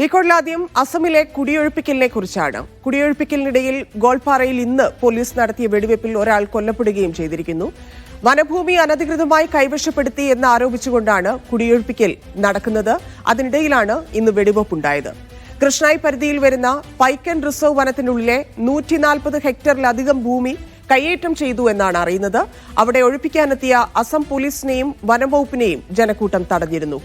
ഡീകോഡിലാദ്യം അസമിലെ കുടിയൊഴിപ്പിക്കലിനെ കുറിച്ചാണ്. കുടിയൊഴിപ്പിക്കലിനിടയിൽ ഗോൾപാറയിൽ ഇന്ന് പോലീസ് നടത്തിയ വെടിവെപ്പിൽ ഒരാൾ കൊല്ലപ്പെടുകയും ചെയ്തിരിക്കുന്നു. വനഭൂമി അനധികൃതമായി കൈവശപ്പെടുത്തി എന്ന് ആരോപിച്ചുകൊണ്ടാണ് കുടിയൊഴിപ്പിക്കൽ നടക്കുന്നത്. അതിനിടയിലാണ് ഇന്ന് വെടിവെപ്പുണ്ടായത്. കൃഷ്ണായി പരിധിയിൽ വരുന്ന പൈക്കൻ റിസർവ് വനത്തിനുള്ളിലെ 140 ഹെക്ടറിലധികം ഭൂമി കയ്യേറ്റം ചെയ്തു എന്നാണ് അറിയുന്നത്. അവിടെ ഒഴിപ്പിക്കാനെത്തിയ അസം പോലീസിനെയും വനംവകുപ്പിനെയും ജനക്കൂട്ടം തടഞ്ഞിരുന്നു.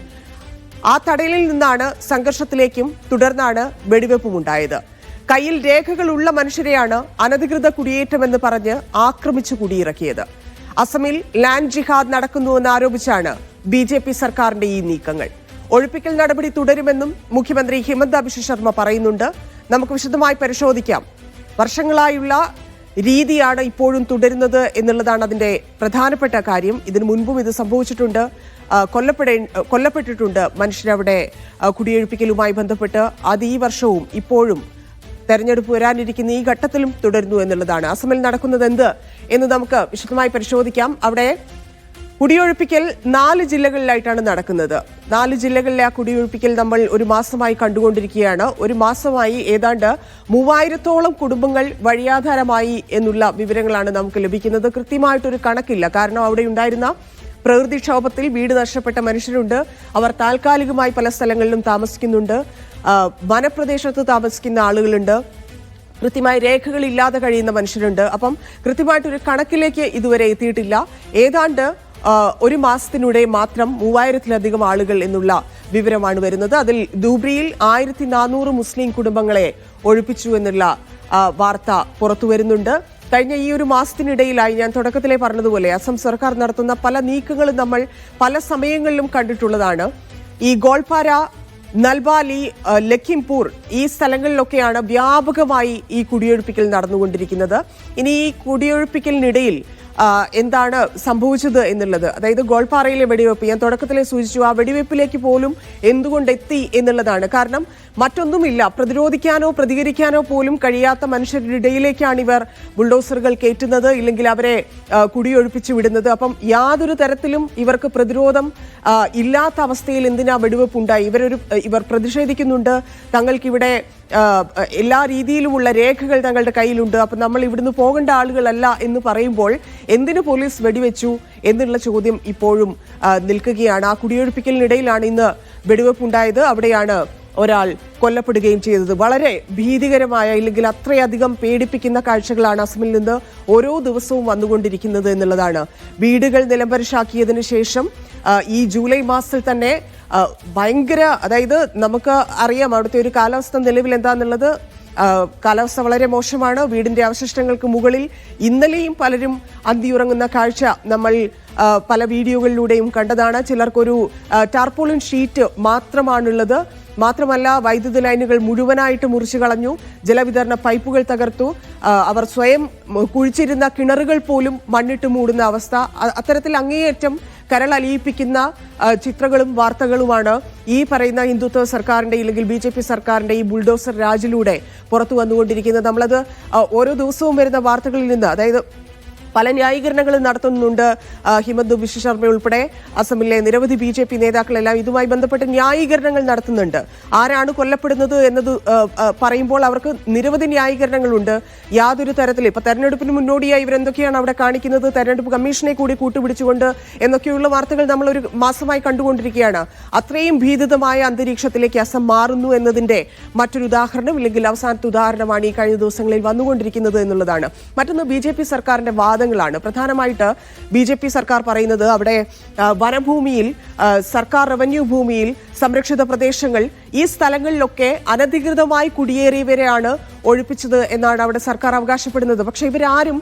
ആ തടയലിൽ നിന്നാണ് സംഘർഷത്തിലേക്കും തുടർന്നാണ് വെടിവെപ്പുമുണ്ടായത്. കയ്യിൽ രേഖകളുള്ള മനുഷ്യരെയാണ് അനധികൃത കുടിയേറ്റമെന്ന് പറഞ്ഞ് ആക്രമിച്ചു കുടിയിറക്കിയത്. അസമിൽ ലാൻഡ് ജിഹാദ് നടക്കുന്നുവെന്ന് ആരോപിച്ചാണ് BJP സർക്കാരിന്റെ ഈ നീക്കങ്ങൾ. ഒഴിപ്പിക്കൽ നടപടി തുടരുമെന്നും മുഖ്യമന്ത്രി ഹിമന്ത ബിശ്വ ശർമ്മ പറയുന്നുണ്ട്. നമുക്ക് വിശദമായി പരിശോധിക്കാം. വർഷങ്ങളായുള്ള രീതിയാണ് ഇപ്പോഴും തുടരുന്നത് എന്നുള്ളതാണ് അതിന്റെ പ്രധാനപ്പെട്ട കാര്യം. ഇതിനു മുൻപും ഇത് സംഭവിച്ചിട്ടുണ്ട്. കൊല്ലപ്പെട്ടിട്ടുണ്ട് മനുഷ്യരവിടെ കുടിയൊഴിപ്പിക്കലുമായി ബന്ധപ്പെട്ട്. അത് ഈ വർഷവും ഇപ്പോഴും തെരഞ്ഞെടുപ്പ് വരാനിരിക്കുന്ന ഈ ഘട്ടത്തിലും തുടരുന്നു എന്നുള്ളതാണ്. അസമിൽ നടക്കുന്നത് എന്ത് എന്ന് നമുക്ക് വിശദമായി പരിശോധിക്കാം. അവിടെ കുടിയൊഴിപ്പിക്കൽ 4 ജില്ലകളിലായിട്ടാണ് നടക്കുന്നത്. 4 ജില്ലകളിലെ ആ കുടിയൊഴിപ്പിക്കൽ നമ്മൾ ഒരു മാസമായി കണ്ടുകൊണ്ടിരിക്കുകയാണ്. ഒരു മാസമായി ഏതാണ്ട് 3000-ഓളം കുടുംബങ്ങൾ വഴിയാധാരമായി എന്നുള്ള വിവരങ്ങളാണ് നമുക്ക് ലഭിക്കുന്നത്. കൃത്യമായിട്ടൊരു കണക്കില്ല. കാരണം അവിടെ ഉണ്ടായിരുന്ന പ്രകൃതിക്ഷോഭത്തിൽ വീട് നഷ്ടപ്പെട്ട മനുഷ്യരുണ്ട്. അവർ താൽക്കാലികമായി പല സ്ഥലങ്ങളിലും താമസിക്കുന്നുണ്ട്. വനപ്രദേശത്ത് താമസിക്കുന്ന ആളുകളുണ്ട്. കൃത്യമായ രേഖകളില്ലാതെ കഴിയുന്ന മനുഷ്യരുണ്ട്. അപ്പം കൃത്യമായിട്ടൊരു കണക്കിലേക്ക് ഇതുവരെ എത്തിയിട്ടില്ല. ഏതാണ്ട് ഒരു മാസത്തിനിടെ മാത്രം 3000-ലധികം ആളുകൾ എന്നുള്ള വിവരമാണ് വരുന്നത്. അതിൽ ധൂബ്രിയിൽ 1400 മുസ്ലിം കുടുംബങ്ങളെ ഒഴിപ്പിച്ചു എന്നുള്ള വാർത്ത പുറത്തു വരുന്നുണ്ട്. കഴിഞ്ഞ ഈ ഒരു മാസത്തിനിടയിലായി ഞാൻ തുടക്കത്തിലെ പറഞ്ഞതുപോലെ അസം സർക്കാർ നടത്തുന്ന പല നീക്കങ്ങളും നമ്മൾ പല സമയങ്ങളിലും കണ്ടിട്ടുള്ളതാണ്. ഈ ഗോൾപാര, നൽബാലി, ലഖിംപൂർ ഈ സ്ഥലങ്ങളിലൊക്കെയാണ് വ്യാപകമായി ഈ കുടിയൊഴിപ്പിക്കൽ നടന്നുകൊണ്ടിരിക്കുന്നത്. ഇനി ഈ കുടിയൊഴിപ്പിക്കലിനിടയിൽ എന്താണ് സംഭവിച്ചത് എന്നുള്ളത്, അതായത് ഗോൾപാറയിലെ വെടിവെപ്പ് ഞാൻ തുടക്കത്തിലെ സൂചിച്ചു. ആ വെടിവെപ്പിലേക്ക് പോലും എന്തുകൊണ്ടെത്തി എന്നുള്ളതാണ്. കാരണം മറ്റൊന്നുമില്ല, പ്രതിരോധിക്കാനോ പ്രതികരിക്കാനോ പോലും കഴിയാത്ത മനുഷ്യരുടെ ഇടയിലേക്കാണ് ഇവർ ബുൾഡോസറുകൾ കയറ്റുന്നത്, ഇല്ലെങ്കിൽ അവരെ കുടിയൊഴിപ്പിച്ചു വിടുന്നത്. അപ്പം യാതൊരു തരത്തിലും ഇവർക്ക് പ്രതിരോധം ഇല്ലാത്ത അവസ്ഥയിൽ എന്തിനാ വെടിവെപ്പ് ഉണ്ടായി? ഇവർ പ്രതിഷേധിക്കുന്നുണ്ട്. തങ്ങൾക്കിവിടെ എല്ലാ രീതിയിലുമുള്ള രേഖകൾ തങ്ങളുടെ കയ്യിലുണ്ട്. അപ്പം നമ്മൾ ഇവിടുന്ന് പോകേണ്ട ആളുകളല്ല എന്ന് പറയുമ്പോൾ എന്തിനു പോലീസ് വെടിവെച്ചു എന്നുള്ള ചോദ്യം ഇപ്പോഴും നിൽക്കുകയാണ്. ആ കുടിയൊഴിപ്പിക്കലിനിടയിലാണ് ഇന്ന് വെടിവെപ്പുണ്ടായത്. അവിടെയാണ് ഒരാൾ കൊല്ലപ്പെടുകയും ചെയ്തത്. വളരെ ഭീതികരമായ, ഇല്ലെങ്കിൽ അത്രയധികം പേടിപ്പിക്കുന്ന കാഴ്ചകളാണ് അസമിൽ നിന്ന് ഓരോ ദിവസവും വന്നുകൊണ്ടിരിക്കുന്നത് എന്നുള്ളതാണ്. വീടുകൾ നിലംപരിശാക്കിയതിനു ശേഷം ഈ ജൂലൈ മാസത്തിൽ തന്നെ ഭയങ്കര, അതായത് നമുക്ക് അറിയാം അവിടുത്തെ ഒരു കാലാവസ്ഥ നിലവിൽ എന്താന്നുള്ളത്. കാലാവസ്ഥ വളരെ മോശമാണ്. വീടിന്റെ അവശിഷ്ടങ്ങൾക്ക് മുകളിൽ ഇന്നലെയും പലരും അന്തിയുറങ്ങുന്ന കാഴ്ച നമ്മൾ പല വീഡിയോകളിലൂടെയും കണ്ടതാണ്. ചിലർക്കൊരു ടാർപോളിൻ ഷീറ്റ് മാത്രമാണുള്ളത്. മാത്രമല്ല, വൈദ്യുത ലൈനുകൾ മുഴുവനായിട്ട് മുറിച്ചു കളഞ്ഞു. ജലവിതരണ പൈപ്പുകൾ തകർത്തു. അവർ സ്വയം കുഴിച്ചിരുന്ന കിണറുകൾ പോലും മണ്ണിട്ട് മൂടുന്ന അവസ്ഥ. അത്തരത്തിൽ അങ്ങേയറ്റം കരളലിയിപ്പിക്കുന്ന ചിത്രങ്ങളും വാർത്തകളുമാണ് ഈ പറയുന്ന ഹിന്ദുത്വ സർക്കാരിന്റെ ഇല്ലെങ്കിൽ BJP സർക്കാരിന്റെ ഈ ബുൾഡോസർ രാജിലൂടെ പുറത്തു വന്നുകൊണ്ടിരിക്കുന്നത്. നമ്മളത് ഓരോ ദിവസവും വരുന്ന വാർത്തകളിൽ നിന്ന്, അതായത് പല ന്യായീകരണങ്ങളും നടത്തുന്നുണ്ട്. ഹിമന്ത ബിശ്വ ശർമ്മ ഉൾപ്പെടെ അസമിലെ നിരവധി BJP നേതാക്കളെല്ലാം ഇതുമായി ബന്ധപ്പെട്ട് ന്യായീകരണങ്ങൾ നടത്തുന്നുണ്ട്. ആരാണ് കൊല്ലപ്പെടുന്നത് എന്നത് പറയുമ്പോൾ അവർക്ക് നിരവധി ന്യായീകരണങ്ങളുണ്ട്. യാതൊരു തരത്തിൽ ഇപ്പൊ തെരഞ്ഞെടുപ്പിന് മുന്നോടിയായി ഇവരെന്തൊക്കെയാണ് അവിടെ കാണിക്കുന്നത്, തെരഞ്ഞെടുപ്പ് കമ്മീഷനെ കൂടി കൂട്ടുപിടിച്ചുകൊണ്ട് എന്നൊക്കെയുള്ള വാർത്തകൾ നമ്മൾ ഒരു മാസമായി കണ്ടുകൊണ്ടിരിക്കുകയാണ്. അത്രയും ഭീതിതമായ അന്തരീക്ഷത്തിലേക്ക് അസം മാറുന്നു എന്നതിന്റെ മറ്റൊരു ഉദാഹരണം, ഇല്ലെങ്കിൽ അവസാനത്തെ ഉദാഹരണമാണ് ഈ കഴിഞ്ഞ ദിവസങ്ങളിൽ വന്നുകൊണ്ടിരിക്കുന്നത് എന്നുള്ളതാണ്. മറ്റൊന്ന് BJP സർക്കാരിന്റെ വാദങ്ങളാണ്. പ്രധാനമായിട്ട് BJP സർക്കാർ പറയുന്നത് അവിടെ വനഭൂമിയിൽ, സർക്കാർ റവന്യൂ ഭൂമിയിൽ, സംരക്ഷിത പ്രദേശങ്ങൾ, ഈ സ്ഥലങ്ങളിലൊക്കെ അനധികൃതമായി കുടിയേറിയവരെയാണ് ഒഴിപ്പിച്ചത് എന്നാണ് അവിടെ സർക്കാർ അവകാശപ്പെടുന്നത്. പക്ഷെ ഇവരാരും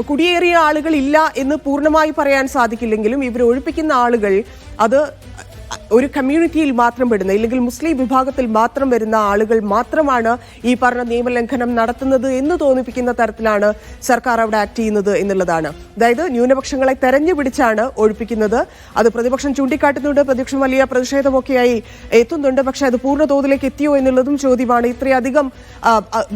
കുടിയേറിയ ആളുകൾ ഇല്ല എന്ന് പൂർണ്ണമായി പറയാൻ സാധിക്കില്ലെങ്കിലും ഇവർ ഒഴിപ്പിക്കുന്ന ആളുകൾ അത് ഒരു കമ്മ്യൂണിറ്റിയിൽ മാത്രം പെടുന്ന, ഇല്ലെങ്കിൽ മുസ്ലിം വിഭാഗത്തിൽ മാത്രം വരുന്ന ആളുകൾ മാത്രമാണ് ഈ പറഞ്ഞ നിയമലംഘനം നടത്തുന്നത് എന്ന് തോന്നിപ്പിക്കുന്ന തരത്തിലാണ് സർക്കാർ അവിടെ ആക്ട് ചെയ്യുന്നത് എന്നുള്ളതാണ്. അതായത് ന്യൂനപക്ഷങ്ങളെ തെരഞ്ഞു പിടിച്ചാണ് ഒഴിപ്പിക്കുന്നത്. അത് പ്രതിപക്ഷം ചൂണ്ടിക്കാട്ടുന്നുണ്ട്. പ്രതിപക്ഷം വലിയ പ്രതിഷേധമൊക്കെയായി എത്തുന്നുണ്ട്. പക്ഷെ അത് പൂർണ്ണ തോതിലേക്ക് എത്തിയോ എന്നുള്ളതും ചോദ്യമാണ്. ഇത്രയധികം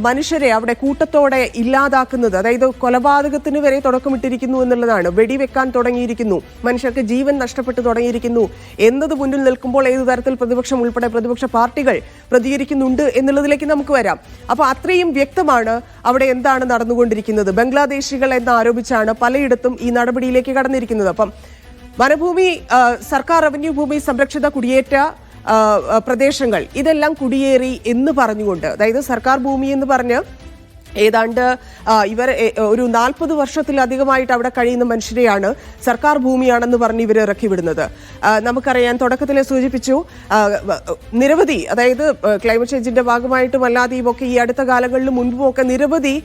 മനുഷ്യരെ അവിടെ കൂട്ടത്തോടെ ഇല്ലാതാക്കുന്നത്, അതായത് കൊലപാതകത്തിന് വരെ തുടക്കമിട്ടിരിക്കുന്നു എന്നുള്ളതാണ്. വെടിവെക്കാൻ തുടങ്ങിയിരിക്കുന്നു, മനുഷ്യർക്ക് ജീവൻ നഷ്ടപ്പെട്ടു തുടങ്ങിയിരിക്കുന്നു എന്നത് മുന്നിൽ നിൽക്കുമ്പോൾ ഏതു തരത്തിൽ പ്രതിപക്ഷം ഉൾപ്പെടെ പ്രതിപക്ഷ പാർട്ടികൾ പ്രതികരിക്കുന്നുണ്ട് എന്നുള്ളതിലേക്ക് നമുക്ക് വരാം. അപ്പോൾ അത്രയും വ്യക്തമാണ് അവിടെ എന്താണ് നടന്നുകൊണ്ടിരിക്കുന്നത്. ബംഗ്ലാദേശികൾ എന്ന് ആരോപിച്ചാണ് പലയിടത്തും ഈ നടപടിയിലേക്ക് കടന്നിരിക്കുന്നത്. അപ്പം വനഭൂമി, സർക്കാർ റവന്യൂ ഭൂമി, സംരക്ഷിത കുടിയേറ്റ പ്രദേശങ്ങൾ ഇതെല്ലാം കുടിയേറി എന്ന് പറഞ്ഞുകൊണ്ട്, അതായത് സർക്കാർ ഭൂമി എന്ന് പറഞ്ഞ് ഏതാണ്ട് ഇവർ ഒരു 40 വർഷത്തിലധികമായിട്ട് അവിടെ കഴിയുന്ന മനുഷ്യരെയാണ് സർക്കാർ ഭൂമിയാണെന്ന് പറഞ്ഞ് ഇവർ ഇറക്കി വിടുന്നത്. നമുക്കറിയാം, തുടക്കത്തിൽ സൂചിപ്പിച്ചു, നിരവധി, അതായത് ക്ലൈമറ്റ് ചേഞ്ചിന്റെ ഭാഗമായിട്ടും അല്ലാതെയും ഒക്കെ ഈ അടുത്ത കാലങ്ങളിലും മുൻപും ഒക്കെ നിരവധി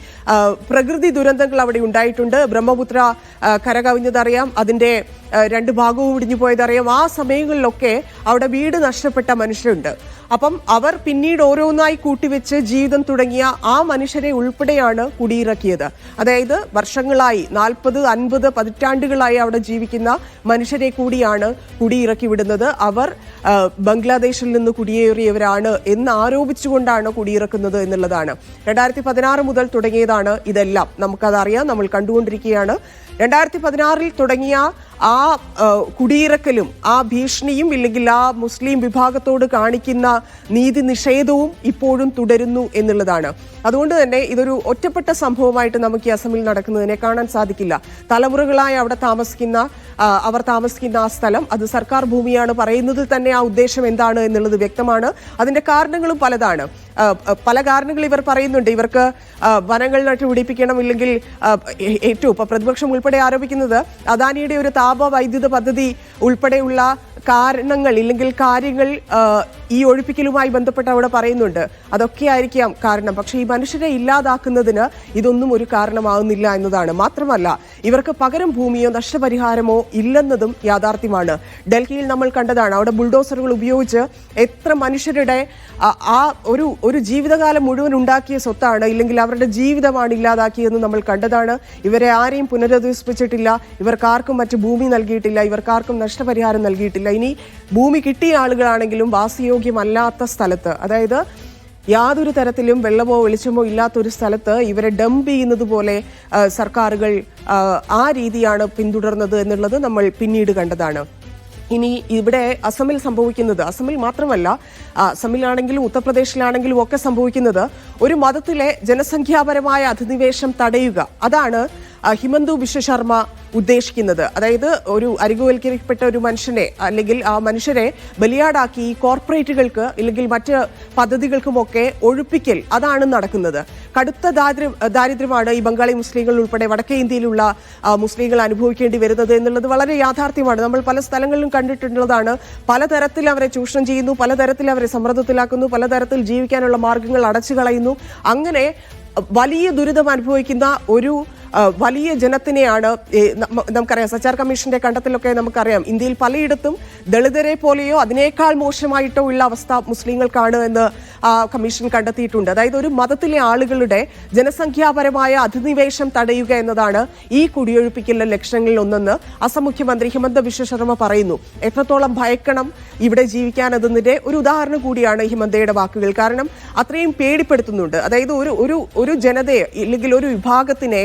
പ്രകൃതി ദുരന്തങ്ങൾ അവിടെ ഉണ്ടായിട്ടുണ്ട്. ബ്രഹ്മപുത്ര കരകവിഞ്ഞതറിയാം, അതിന്റെ 2 ഭാഗവും ഇടിഞ്ഞു പോയതറിയാം. ആ സമയങ്ങളിലൊക്കെ അവിടെ വീട് നഷ്ടപ്പെട്ട മനുഷ്യരുണ്ട്. അപ്പം അവർ പിന്നീട് ഓരോന്നായി കൂട്ടിവെച്ച് ജീവിതം തുടങ്ങിയ ആ മനുഷ്യരെ ഉൾപ്പെടെയാണ് കുടിയിറക്കിയത്. അതായത് വർഷങ്ങളായി 40, 50 പതിറ്റാണ്ടുകളായി അവിടെ ജീവിക്കുന്ന മനുഷ്യരെ കൂടിയാണ് കുടിയിറക്കി വിടുന്നത്. അവർ ബംഗ്ലാദേശിൽ നിന്ന് കുടിയേറിയവരാണ് എന്ന് ആരോപിച്ചുകൊണ്ടാണ് കുടിയിറക്കുന്നത് എന്നുള്ളതാണ്. 2016 മുതൽ തുടങ്ങിയതാണ് ഇതെല്ലാം. നമുക്കതറിയാം, നമ്മൾ കണ്ടുകൊണ്ടിരിക്കുകയാണ്. 2016 തുടങ്ങിയ ആ കുടിയിറക്കലും ആ ഭീഷണിയും ഇല്ലെങ്കിൽ ആ മുസ്ലിം വിഭാഗത്തോട് കാണിക്കുന്ന നീതി നിഷേധവും ഇപ്പോഴും തുടരുന്നു എന്നുള്ളതാണ്. അതുകൊണ്ട് തന്നെ ഇതൊരു ഒറ്റപ്പെട്ട സംഭവമായിട്ട് നമുക്ക് ഈ അസമിൽ നടക്കുന്നതിനെ കാണാൻ സാധിക്കില്ല. തലമുറകളായി അവിടെ അവർ താമസിക്കുന്ന ആ സ്ഥലം അത് സർക്കാർ ഭൂമിയാണ് പറയുന്നതിൽ തന്നെ ആ ഉദ്ദേശം എന്താണ് എന്നുള്ളത് വ്യക്തമാണ്. അതിന്റെ കാരണങ്ങളും പലതാണ്. പല കാരണങ്ങൾ ഇവർ പറയുന്നുണ്ട്. ഇവർക്ക് വനങ്ങൾ നട്ടുപിടിപ്പിക്കണം, ഇല്ലെങ്കിൽ ഏറ്റവും ഇപ്പൊ പ്രതിപക്ഷം ഉൾപ്പെടെ ആരോപിക്കുന്നത് അദാനിയുടെ ഒരു താപ വൈദ്യുത പദ്ധതി ഉൾപ്പെടെയുള്ള കാരണങ്ങൾ ഇല്ലെങ്കിൽ കാര്യങ്ങൾ ഈ ഒഴിപ്പിക്കലുമായി ബന്ധപ്പെട്ട് അവിടെ പറയുന്നുണ്ട്. അതൊക്കെ ആയിരിക്കാം കാരണം. പക്ഷേ ഈ മനുഷ്യരെ ഇല്ലാതാക്കുന്നതിന് ഇതൊന്നും ഒരു കാരണമാകുന്നില്ല എന്നതാണ്. മാത്രമല്ല, ഇവർക്ക് പകരം ഭൂമിയോ നഷ്ടപരിഹാരമോ ഇല്ലെന്നതും യാഥാർത്ഥ്യമാണ്. ഡൽഹിയിൽ നമ്മൾ കണ്ടതാണ്, അവിടെ ബുൾഡോസറുകൾ ഉപയോഗിച്ച് എത്ര മനുഷ്യരുടെ ആ ഒരു ജീവിതകാലം മുഴുവൻ ഉണ്ടാക്കിയ സ്വത്താണ്, ഇല്ലെങ്കിൽ അവരുടെ ജീവിതമാണ് ഇല്ലാതാക്കിയതെന്ന് നമ്മൾ കണ്ടതാണ്. ഇവരെ ആരെയും പുനരധിവസിപ്പിച്ചിട്ടില്ല, ഇവർക്കാർക്കും മറ്റു ഭൂമി നൽകിയിട്ടില്ല, ഇവർക്കാർക്കും നഷ്ടപരിഹാരം നൽകിയിട്ടില്ല. ഇനി ഭൂമി കിട്ടിയ ആളുകളാണെങ്കിലും വാസയോഗ്യമല്ലാത്ത സ്ഥലത്ത്, അതായത് യാതൊരു തരത്തിലും വെള്ളമോ വെളിച്ചമോ ഇല്ലാത്തൊരു സ്ഥലത്ത് ഇവരെ ഡംപ് ചെയ്യുന്നത് പോലെ സർക്കാരുകൾ ആ രീതിയാണ് പിന്തുടർന്നത് എന്നുള്ളത് നമ്മൾ പിന്നീട് കണ്ടതാണ്. ഇനി ഇവിടെ അസമിൽ സംഭവിക്കുന്നത്, അസമിൽ മാത്രമല്ല അസമിലാണെങ്കിലും ഉത്തർപ്രദേശിലാണെങ്കിലും ഒക്കെ സംഭവിക്കുന്നത്, ഒരു മതത്തിലെ ജനസംഖ്യാപരമായ അധിനിവേശം തടയുക. അതാണ് ഹിമന്തു ബിശ്വ ശർമ്മ ഉദ്ദേശിക്കുന്നത്. അതായത് ഒരു അരികുവൽക്കരിക്കപ്പെട്ട ഒരു മനുഷ്യനെ അല്ലെങ്കിൽ ആ മനുഷ്യരെ ബലിയാടാക്കി ഈ കോർപ്പറേറ്റുകൾക്ക് ഇല്ലെങ്കിൽ മറ്റ് പദ്ധതികൾക്കുമൊക്കെ ഒഴിപ്പിക്കൽ, അതാണ് നടക്കുന്നത്. കടുത്ത ദാരിദ്ര്യമാണ് ഈ ബംഗാളി മുസ്ലിങ്ങൾ ഉൾപ്പെടെ വടക്കേ ഇന്ത്യയിലുള്ള മുസ്ലിങ്ങൾ അനുഭവിക്കേണ്ടി വരുന്നത് എന്നുള്ളത് വളരെ യാഥാർത്ഥ്യമാണ്. നമ്മൾ പല സ്ഥലങ്ങളിലും കണ്ടിട്ടുള്ളതാണ്. പലതരത്തിൽ അവരെ ചൂഷണം ചെയ്യുന്നു, പലതരത്തിൽ അവരെ സമ്മർദ്ദത്തിലാക്കുന്നു, പലതരത്തിൽ ജീവിക്കാനുള്ള മാർഗങ്ങൾ അടച്ചു കളയുന്നു. അങ്ങനെ വലിയ ദുരിതം അനുഭവിക്കുന്ന ഒരു വലിയ ജനത്തിനെയാണ് നമുക്കറിയാം. സച്ചാർ കമ്മീഷന്റെ കണ്ടെത്തലൊക്കെ നമുക്കറിയാം, ഇന്ത്യയിൽ പലയിടത്തും ദളിതരെ പോലെയോ അതിനേക്കാൾ മോശമായിട്ടോ ഉള്ള അവസ്ഥ മുസ്ലിങ്ങൾക്കാണ് എന്ന് കമ്മീഷൻ കണ്ടെത്തിയിട്ടുണ്ട്. അതായത് ഒരു മതത്തിലെ ആളുകളുടെ ജനസംഖ്യാപരമായ അധിനിവേശം തടയുക എന്നതാണ് ഈ കുടിയൊഴിപ്പിക്കലിന്റെ ലക്ഷ്യങ്ങളിൽ ഒന്നെന്ന് അസം മുഖ്യമന്ത്രി ഹിമന്ത ബിശ്വ ശർമ്മ പറയുന്നു. എത്രത്തോളം ഭയക്കണം ഇവിടെ ജീവിക്കാൻ എന്നതിന്റെ ഒരു ഉദാഹരണം കൂടിയാണ് ഹിമന്തയുടെ വാക്കുകൾ. കാരണം അത്രയും പേടിപ്പെടുത്തുന്നുണ്ട്. അതായത് ഒരു ജനതയെ ഇല്ലെങ്കിൽ ഒരു വിഭാഗത്തിനെ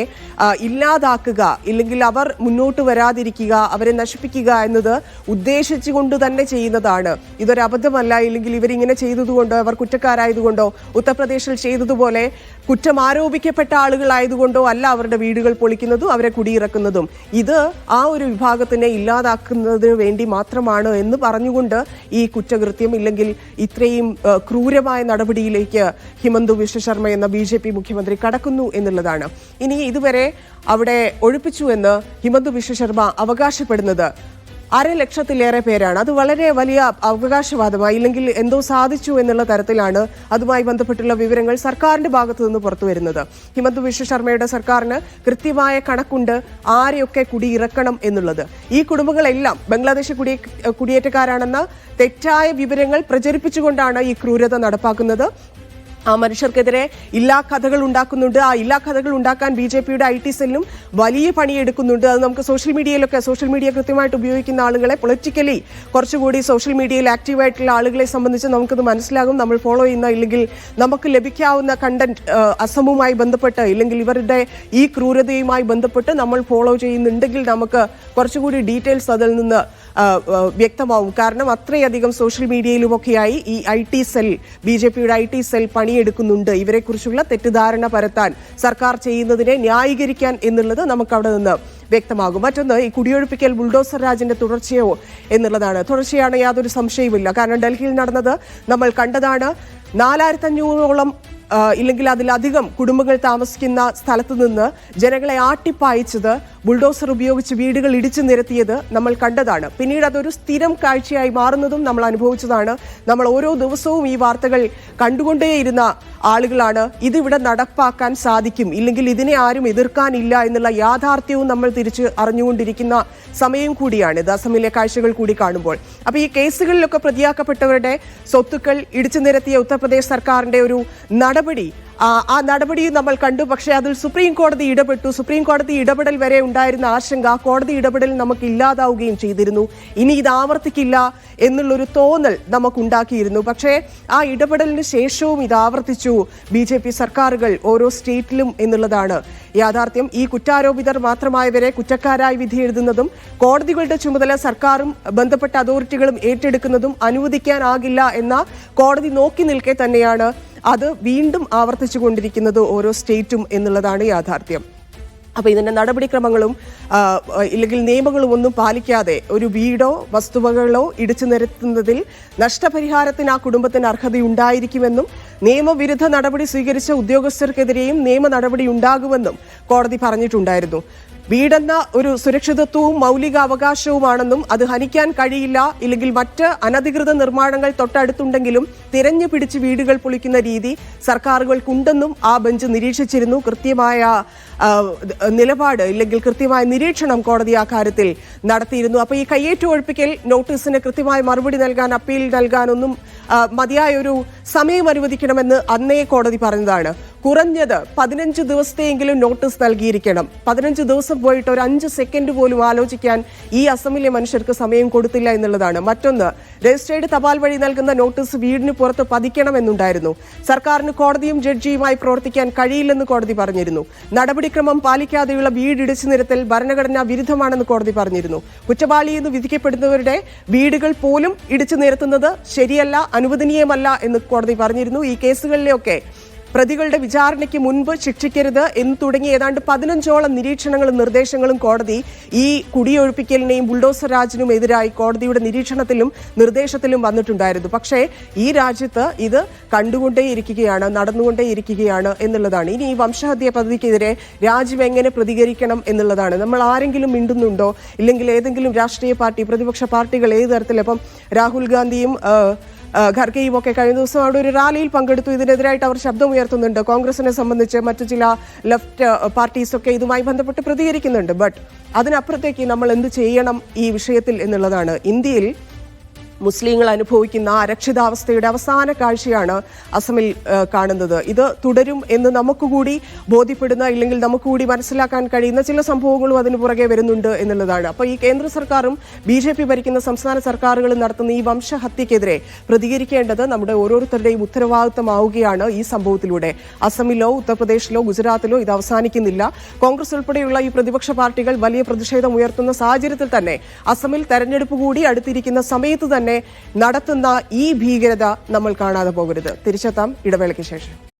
ഇല്ലാതാക്കുക, ഇല്ലെങ്കിൽ അവർ മുന്നോട്ട് വരാതിരിക്കുക, അവരെ നശിപ്പിക്കുക എന്നത് ഉദ്ദേശിച്ചുകൊണ്ട് തന്നെ ചെയ്യുന്നതാണ്. ഇതൊരു അബദ്ധമല്ല, ഇല്ലെങ്കിൽ ഇവരിങ്ങനെ ചെയ്തതുകൊണ്ടോ അവർ കുറ്റക്കാരായതുകൊണ്ടോ ഉത്തർപ്രദേശിൽ ചെയ്തതുപോലെ കുറ്റം ആരോപിക്കപ്പെട്ട ആളുകളായതുകൊണ്ടോ അല്ല അവരുടെ വീടുകൾ പൊളിക്കുന്നതും അവരെ കുടിയിറക്കുന്നതും. ഇത് ആ ഒരു വിഭാഗത്തിനെ ഇല്ലാതാക്കുന്നതിന് വേണ്ടി മാത്രമാണ് എന്ന് പറഞ്ഞുകൊണ്ട് ഈ കുറ്റകൃത്യം ഇല്ലെങ്കിൽ ഇത്രയും ക്രൂരമായ നടപടിയിലേക്ക് ഹിമന്തു ബിശ്വ ശർമ്മ എന്ന BJP മുഖ്യമന്ത്രി കടക്കുന്നു എന്നുള്ളതാണ്. ഇനി ഇതുവരെ അവിടെ ഒഴിപ്പിച്ചു എന്ന് ഹിമന്തു ബിശ്വ ശർമ്മ അവകാശപ്പെടുന്നത് 1.5 ലക്ഷത്തിലേറെ പേരാണ്. അത് വളരെ വലിയ അവകാശവാദമായി, ഇല്ലെങ്കിൽ എന്തോ സാധിച്ചു എന്നുള്ള തരത്തിലാണ് അതുമായി ബന്ധപ്പെട്ടുള്ള വിവരങ്ങൾ സർക്കാരിന്റെ ഭാഗത്തു നിന്ന് പുറത്തു വരുന്നത്. ഹിമന്ത ബിശ്വ ശർമ്മയുടെ സർക്കാരിന് കൃത്യമായ കണക്കുണ്ട് ആരെയൊക്കെ കുടിയിറക്കണം എന്നുള്ളത്. ഈ കുടുംബങ്ങളെല്ലാം ബംഗ്ലാദേശ് കുടിയേറ്റക്കാരാണെന്ന തെറ്റായ വിവരങ്ങൾ പ്രചരിപ്പിച്ചുകൊണ്ടാണ് ഈ ക്രൂരത നടപ്പാക്കുന്നത്. ആ മനുഷ്യർക്കെതിരെ ഇല്ലാ കഥകൾ ഉണ്ടാക്കുന്നുണ്ട്. ആ ഇല്ലാ കഥകൾ ഉണ്ടാക്കാൻ BJPയുടെ IT സെല്ലും വലിയ പണിയെടുക്കുന്നുണ്ട്. അത് നമുക്ക് സോഷ്യൽ മീഡിയ കൃത്യമായിട്ട് ഉപയോഗിക്കുന്ന ആളുകളെ, പൊളിറ്റിക്കലി കുറച്ചുകൂടി സോഷ്യൽ മീഡിയയിൽ ആക്റ്റീവായിട്ടുള്ള ആളുകളെ സംബന്ധിച്ച് നമുക്കത് മനസ്സിലാകും. നമ്മൾ ഫോളോ ചെയ്യുന്ന ഇല്ലെങ്കിൽ നമുക്ക് ലഭിക്കാവുന്ന കണ്ടന്റ് അസമുമായി ബന്ധപ്പെട്ട് ഇല്ലെങ്കിൽ ഇവരുടെ ഈ ക്രൂരതയുമായി ബന്ധപ്പെട്ട് നമ്മൾ ഫോളോ ചെയ്യുന്നുണ്ടെങ്കിൽ നമുക്ക് കുറച്ചുകൂടി ഡീറ്റെയിൽസ് അതിൽ നിന്ന് വ്യക്തമാവും. കാരണം അത്രയധികം സോഷ്യൽ മീഡിയയിലുമൊക്കെയായി ഈ BJPയുടെ IT സെൽ പണിയെടുക്കുന്നുണ്ട്. ഇവരെക്കുറിച്ചുള്ള തെറ്റിദ്ധാരണ പരത്താൻ സർക്കാർ ചെയ്യുന്നതിനെ ന്യായീകരിക്കാൻ എന്നുള്ളത് നമുക്ക് അവിടെ നിന്ന് വ്യക്തമാകും. മറ്റൊന്ന്, ഈ കുടിയൊഴിപ്പിക്കൽ ബുൾഡോസർ രാജിന്റെ തുടർച്ചയോ എന്നുള്ളതാണ്. തുടർച്ചയാണ്, യാതൊരു സംശയവുമില്ല. കാരണം ഡൽഹിയിൽ നടന്നത് നമ്മൾ കണ്ടതാണ്. 4500ഓളം ഇല്ലെങ്കിൽ അതിലധികം കുടുംബങ്ങൾ താമസിക്കുന്ന സ്ഥലത്ത് നിന്ന് ജനങ്ങളെ ആട്ടിപ്പായിച്ചത്, ബുൾഡോസർ ഉപയോഗിച്ച് വീടുകൾ ഇടിച്ചു നിരത്തിയത് നമ്മൾ കണ്ടതാണ്. പിന്നീട് അതൊരു സ്ഥിരം കാഴ്ചയായി മാറുന്നതും നമ്മൾ അനുഭവിച്ചതാണ്. നമ്മൾ ഓരോ ദിവസവും ഈ വാർത്തകൾ കണ്ടുകൊണ്ടേയിരുന്ന ആളുകളാണ്. ഇതിവിടെ നടപ്പാക്കാൻ സാധിക്കും, ഇല്ലെങ്കിൽ ഇതിനെ ആരും എതിർക്കാനില്ല എന്നുള്ള യാഥാർത്ഥ്യവും നമ്മൾ തിരിച്ച് അറിഞ്ഞുകൊണ്ടിരിക്കുന്ന സമയം കൂടിയാണ് ഇത്, അസമിലെ കാഴ്ചകൾ കൂടി കാണുമ്പോൾ. അപ്പോൾ ഈ കേസുകളിലൊക്കെ പ്രതിയാക്കപ്പെട്ടവരുടെ സ്വത്തുക്കൾ ഇടിച്ചു നിരത്തിയ ഉത്തർപ്രദേശ് സർക്കാരിന്റെ ഒരു നടപടി, ആ നടപടി നമ്മൾ കണ്ടു. പക്ഷേ അതിൽ സുപ്രീം കോടതി ഇടപെട്ടു. സുപ്രീം കോടതി ഇടപെടൽ വരെ ഉണ്ടായിരുന്ന ആശങ്ക കോടതി ഇടപെടൽ നമുക്ക് ഇല്ലാതാവുകയും ചെയ്തിരുന്നു. ഇനി ഇത് ആവർത്തിക്കില്ല എന്നുള്ളൊരു തോന്നൽ നമുക്കുണ്ടാക്കിയിരുന്നു. പക്ഷേ ആ ഇടപെടലിന് ശേഷവും ഇത് ആവർത്തിച്ചു BJP സർക്കാരുകൾ ഓരോ സ്റ്റേറ്റിലും എന്നുള്ളതാണ് യാഥാർത്ഥ്യം. ഈ കുറ്റാരോപിതർ മാത്രമായവരെ കുറ്റക്കാരായി വിധി എഴുതുന്നതും കോടതികളുടെ ചുമതല സർക്കാരും ബന്ധപ്പെട്ട അതോറിറ്റികളും ഏറ്റെടുക്കുന്നതും അനുവദിക്കാനാകില്ല എന്ന കോടതി നോക്കി നിൽക്കെ തന്നെയാണ് അത് വീണ്ടും ആവർത്തിച്ചുകൊണ്ടിരിക്കുന്നത് ഓരോ സ്റ്റേറ്റും എന്നുള്ളതാണ് യാഥാർത്ഥ്യം. അപ്പോൾ ഇതിന്റെ നടപടിക്രമങ്ങളും ഇല്ലെങ്കിൽ നിയമങ്ങളും ഒന്നും പാലിക്കാതെ ഒരു വീടോ വസ്തുവകളോ ഇടിച്ചു നിരത്തുന്നതിൽ നഷ്ടപരിഹാരത്തിന് ആ കുടുംബത്തിന് അർഹതയുണ്ടായിരിക്കുമെന്നും നിയമവിരുദ്ധ നടപടി സ്വീകരിച്ച ഉദ്യോഗസ്ഥർക്കെതിരെയും നിയമ നടപടി ഉണ്ടാകുമെന്നും കോടതി പറഞ്ഞിട്ടുണ്ടായിരുന്നു. വീടെന്ന ഒരു സുരക്ഷിതത്വവും മൗലിക അവകാശവുമാണെന്നും അത് ഹനിക്കാൻ കഴിയില്ല, ഇല്ലെങ്കിൽ മറ്റ് അനധികൃത നിർമ്മാണങ്ങൾ തൊട്ടടുത്തുണ്ടെങ്കിലും തിരഞ്ഞു പിടിച്ച് വീടുകൾ പൊളിക്കുന്ന രീതി സർക്കാരുകൾക്കുണ്ടെന്നും ആ ബെഞ്ച് നിരീക്ഷിച്ചിരുന്നു. കൃത്യമായ നിലപാട് ഇല്ലെങ്കിൽ കൃത്യമായ നിരീക്ഷണം കോടതി ആ കാര്യത്തിൽ നടത്തിയിരുന്നു. അപ്പോൾ ഈ കയ്യേറ്റ ഒഴിപ്പിക്കൽ നോട്ടീസിന് കൃത്യമായ മറുപടി നൽകാൻ, അപ്പീൽ നൽകാനൊന്നും മതിയായ ഒരു സമയം അനുവദിക്കണമെന്ന് അന്നേ കോടതി പറഞ്ഞതാണ്. കുറഞ്ഞത് 15 ദിവസത്തെയെങ്കിലും നോട്ടീസ് നൽകിയിരിക്കണം. 15 ദിവസം പോയിട്ട് ഒരു 5 സെക്കൻഡ് പോലും ആലോചിക്കാൻ ഈ അസമിലെ മനുഷ്യർക്ക് സമയം കൊടുത്തില്ല എന്നുള്ളതാണ്. മറ്റൊന്ന്, രജിസ്ട്രേഡ് തപാൽ വഴി നൽകുന്ന നോട്ടീസ് വീടിന് പുറത്ത് പതിക്കണമെന്നുണ്ടായിരുന്നു. സർക്കാരിന് കോടതിയും ജഡ്ജിയുമായി പ്രവർത്തിക്കാൻ കഴിയില്ലെന്ന് കോടതി പറഞ്ഞിരുന്നു. നടപടിക്രമം പാലിക്കാതെയുള്ള വീട് ഇടിച്ചു നിരത്തൽ ഭരണഘടനാ വിരുദ്ധമാണെന്ന് കോടതി പറഞ്ഞിരുന്നു. കുറ്റവാളിയെന്ന് വിധിക്കപ്പെടുന്നവരുടെ വീടുകൾ പോലും ഇടിച്ചു നിരത്തുന്നത് ശരിയല്ല, അനുവദനീയമല്ല എന്ന് കോടതി പറഞ്ഞിരുന്നു. ഈ കേസുകളിലെയൊക്കെ പ്രതികളുടെ വിചാരണയ്ക്ക് മുൻപ് ശിക്ഷിക്കരുത് എന്ന് തുടങ്ങി ഏതാണ്ട് 15ഓളം നിരീക്ഷണങ്ങളും നിർദ്ദേശങ്ങളും കോടതി ഈ കുടിയൊഴിപ്പിക്കലിനെയും ബുൾഡോസർ രാജിനും എതിരായി കോടതിയുടെ നിരീക്ഷണത്തിലും നിർദ്ദേശത്തിലും വന്നിട്ടുണ്ടായിരുന്നു. പക്ഷേ ഈ രാജ്യത്ത് ഇത് കണ്ടുകൊണ്ടേയിരിക്കുകയാണ്, നടന്നുകൊണ്ടേയിരിക്കുകയാണ് എന്നുള്ളതാണ്. ഇനി ഈ വംശഹത്യ പദ്ധതിക്കെതിരെ രാജ്യം എങ്ങനെ പ്രതികരിക്കണം എന്നുള്ളതാണ്. നമ്മൾ ആരെങ്കിലും മിണ്ടുന്നുണ്ടോ, ഇല്ലെങ്കിൽ ഏതെങ്കിലും രാഷ്ട്രീയ പാർട്ടി, പ്രതിപക്ഷ പാർട്ടികൾ ഏത് തരത്തിൽ, അപ്പം രാഹുൽ ഗാന്ധിയും ഖർഗെയും ഒക്കെ കഴിഞ്ഞ ദിവസം അവിടെ ഒരു റാലിയിൽ പങ്കെടുത്തു. ഇതിനെതിരായിട്ട് അവർ ശബ്ദമുയർത്തുന്നുണ്ട്. കോൺഗ്രസിനെ സംബന്ധിച്ച് മറ്റു ചില ലെഫ്റ്റ് പാർട്ടീസൊക്കെ ഇതുമായി ബന്ധപ്പെട്ട് പ്രതികരിക്കുന്നുണ്ട്. ബട്ട് അതിനപ്പുറത്തേക്ക് നമ്മൾ എന്ത് ചെയ്യണം ഈ വിഷയത്തിൽ എന്നുള്ളതാണ്. ഇന്ത്യയിൽ മുസ്ലിങ്ങൾ അനുഭവിക്കുന്ന അരക്ഷിതാവസ്ഥയുടെ അവസാന കാഴ്ചയാണ് അസമിൽ കാണുന്നത്. ഇത് തുടരും എന്ന് നമുക്കുകൂടി ബോധ്യപ്പെടുന്ന, ഇല്ലെങ്കിൽ നമുക്കുകൂടി മനസ്സിലാക്കാൻ കഴിയുന്ന ചില സംഭവങ്ങളും അതിന് പുറകെ വരുന്നുണ്ട് എന്നുള്ളതാണ്. അപ്പോൾ ഈ കേന്ദ്ര സർക്കാരും BJP ഭരിക്കുന്ന സംസ്ഥാന സർക്കാരുകളും നടത്തുന്ന ഈ വംശഹത്യക്കെതിരെ പ്രതികരിക്കേണ്ടത് നമ്മുടെ ഓരോരുത്തരുടെയും ഉത്തരവാദിത്തമാവുകയാണ് ഈ സംഭവത്തിലൂടെ. അസമിലോ ഉത്തർപ്രദേശിലോ ഗുജറാത്തിലോ ഇത് അവസാനിക്കുന്നില്ല. കോൺഗ്രസ് ഉൾപ്പെടെയുള്ള ഈ പ്രതിപക്ഷ പാർട്ടികൾ വലിയ പ്രതിഷേധം ഉയർത്തുന്ന സാഹചര്യത്തിൽ തന്നെ അസമിൽ തെരഞ്ഞെടുപ്പ് കൂടി അടുത്തിരിക്കുന്ന സമയത്ത് തന്നെ നടത്തുന്ന ഈ ഭീകരത നമ്മൾ കാണാതെ പോകരുത്. തിരിച്ചെത്താം ഇടവേളയ്ക്ക് ശേഷം.